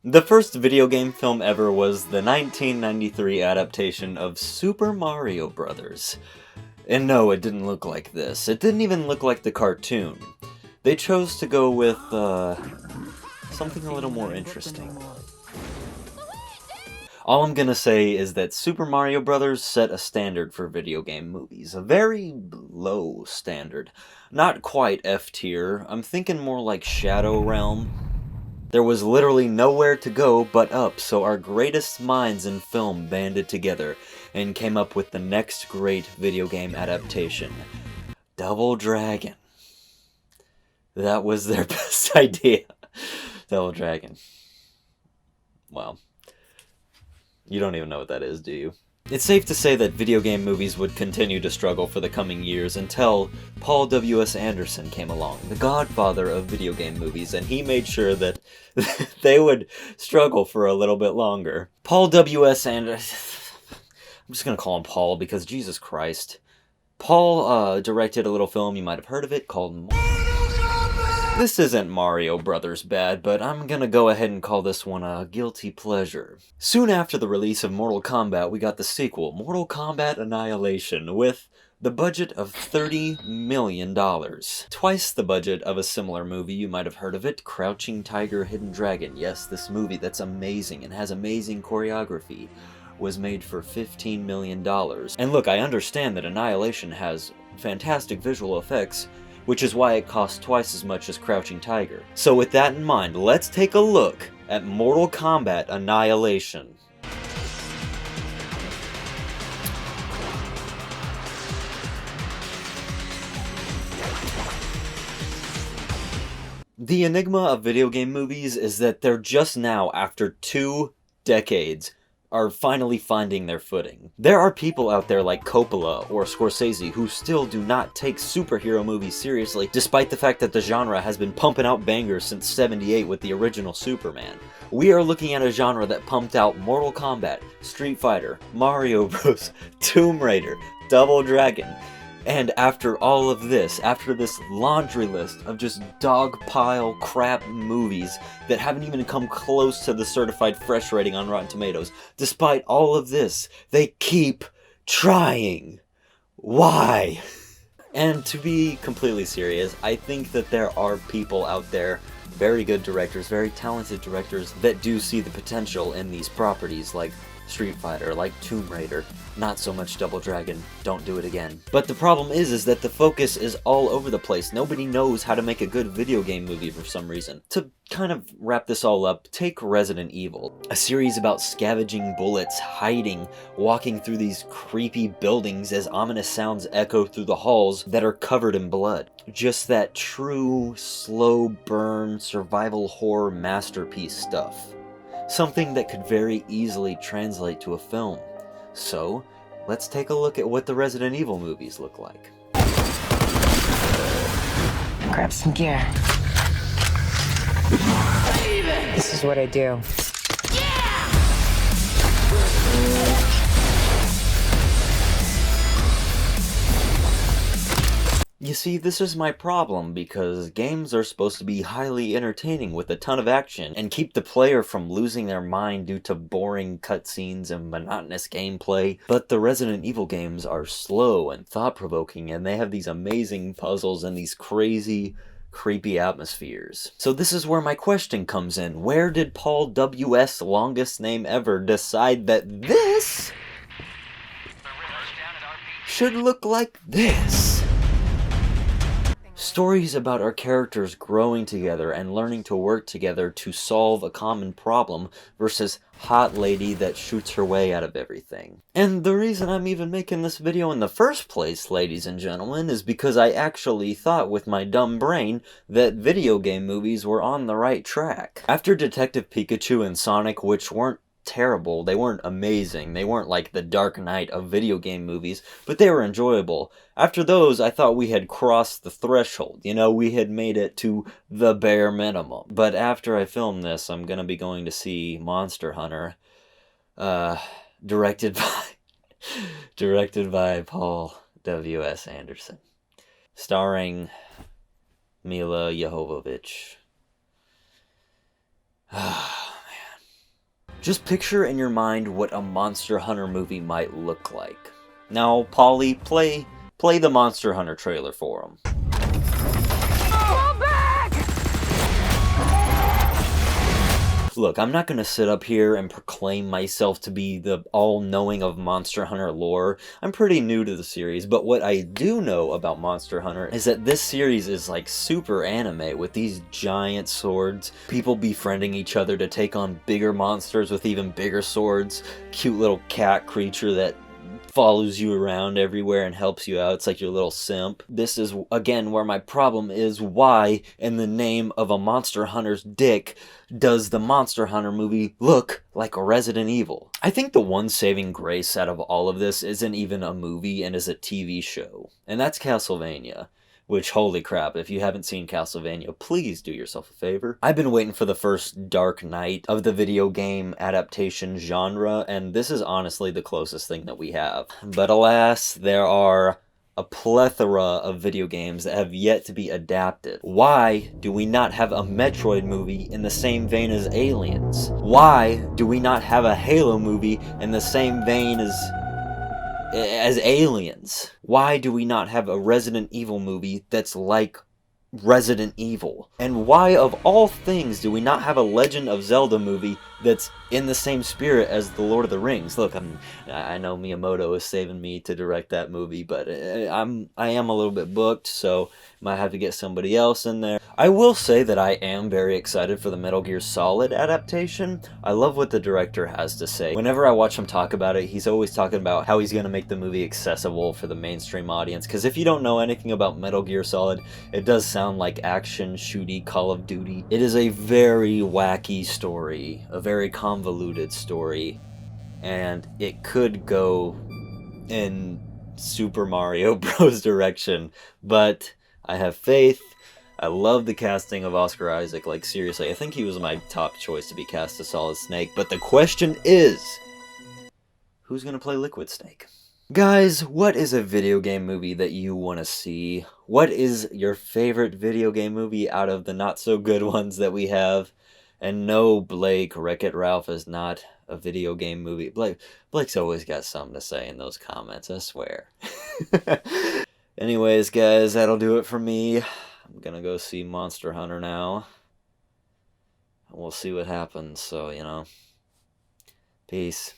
The first video game film ever was the 1993 adaptation of Super Mario Bros. And no, it didn't look like this. It didn't even look like the cartoon. They chose to go with, something a little more interesting. All I'm gonna say is that Super Mario Bros. Set a standard for video game movies. A very low standard. Not quite F tier. I'm thinking more like Shadow Realm. There was literally nowhere to go but up, so our greatest minds in film banded together and came up with the next great video game adaptation. Double Dragon. That was their best idea. Double Dragon. Well, you don't even know what that is, do you? It's safe to say that video game movies would continue to struggle for the coming years until Paul W.S. Anderson came along, the godfather of video game movies, and he made sure that they would struggle for a little bit longer. Paul W.S. Anderson... I'm just gonna call him Paul because Jesus Christ. Paul directed a little film, you might have heard of it, called... This isn't Mario Brothers bad, but I'm gonna go ahead and call this one a guilty pleasure. Soon after the release of Mortal Kombat, we got the sequel, Mortal Kombat Annihilation, with the budget of $30 million. Twice the budget of a similar movie, you might have heard of it, Crouching Tiger, Hidden Dragon. Yes, this movie that's amazing and has amazing choreography was made for $15 million. And look, I understand that Annihilation has fantastic visual effects, which is why it costs twice as much as Crouching Tiger. So with that in mind, let's take a look at Mortal Kombat Annihilation. The enigma of video game movies is that they're just now, after 2 decades, are finally finding their footing. There are people out there like Coppola or Scorsese who still do not take superhero movies seriously, despite the fact that the genre has been pumping out bangers since '78 with the original Superman. We are looking at a genre that pumped out Mortal Kombat, Street Fighter, Mario Bros., Tomb Raider, Double Dragon. And after all of this, after this laundry list of just dogpile crap movies that haven't even come close to the certified fresh rating on Rotten Tomatoes, despite all of this, they keep trying. Why? And to be completely serious, I think that there are people out there, very good directors, very talented directors, that do see the potential in these properties like Street Fighter, like Tomb Raider, not so much Double Dragon, don't do it again. But the problem is that the focus is all over the place. Nobody knows how to make a good video game movie for some reason. To kind of wrap this all up, take Resident Evil, a series about scavenging bullets, hiding, walking through these creepy buildings as ominous sounds echo through the halls that are covered in blood. Just that true, slow burn, survival horror masterpiece stuff. Something that could very easily translate to a film. So, let's take a look at what the Resident Evil movies look like. Grab some gear. This is what I do. You see, this is my problem, because games are supposed to be highly entertaining with a ton of action, and keep the player from losing their mind due to boring cutscenes and monotonous gameplay, but the Resident Evil games are slow and thought-provoking, and they have these amazing puzzles and these crazy, creepy atmospheres. So this is where my question comes in. Where did Paul W.S., longest name ever, decide that this should look like this? Stories about our characters growing together and learning to work together to solve a common problem versus hot lady that shoots her way out of everything. And the reason I'm even making this video in the first place, ladies and gentlemen, is because I actually thought with my dumb brain that video game movies were on the right track. After Detective Pikachu and Sonic, which weren't terrible, they weren't amazing, they weren't like the Dark Knight of video game movies, but they were enjoyable. After those, I thought we had crossed the threshold, you know, we had made it to the bare minimum. But after I film this, I'm gonna be going to see Monster Hunter, directed by Paul W.S. Anderson, starring Mila Jovovich. Just picture in your mind what a Monster Hunter movie might look like. Now, Polly, play the Monster Hunter trailer for him. Look, I'm not going to sit up here and proclaim myself to be the all-knowing of Monster Hunter lore. I'm pretty new to the series, but what I do know about Monster Hunter is that this series is like super anime with these giant swords, people befriending each other to take on bigger monsters with even bigger swords, cute little cat creature that follows you around everywhere and helps you out. It's like your little simp. This is, again, where my problem is. Why, in the name of a Monster Hunter's dick, does the Monster Hunter movie look like a Resident Evil? I think the one saving grace out of all of this isn't even a movie and is a TV show. And that's Castlevania. Which, holy crap, if you haven't seen Castlevania, please do yourself a favor. I've been waiting for the first Dark Knight of the video game adaptation genre, and this is honestly the closest thing that we have. But alas, there are a plethora of video games that have yet to be adapted. Why do we not have a Metroid movie in the same vein as Aliens? Why do we not have a Halo movie in the same vein as Aliens? Why do we not have a Resident Evil movie that's like Resident Evil? And why, of all things, do we not have a Legend of Zelda movie that's in the same spirit as The Lord of the Rings? Look, I know Miyamoto is saving me to direct that movie, but I am a little bit booked, so might have to get somebody else in there. I will say that I am very excited for the Metal Gear Solid adaptation. I love what the director has to say. Whenever I watch him talk about it, he's always talking about how he's going to make the movie accessible for the mainstream audience. Because if you don't know anything about Metal Gear Solid, it does sound like action, shooty Call of Duty. It is a very wacky story, a very convoluted story, and it could go in Super Mario Bros. Direction, but I have faith. I love the casting of Oscar Isaac, like seriously, I think he was my top choice to be cast as Solid Snake, but the question is, who's gonna play Liquid Snake? Guys, what is a video game movie that you want to see? What is your favorite video game movie out of the not-so-good ones that we have? And no, Blake, Wreck-It Ralph is not a video game movie. Blake's always got something to say in those comments, I swear. Anyways, guys, that'll do it for me. I'm gonna go see Monster Hunter now. And we'll see what happens, so, you know. Peace.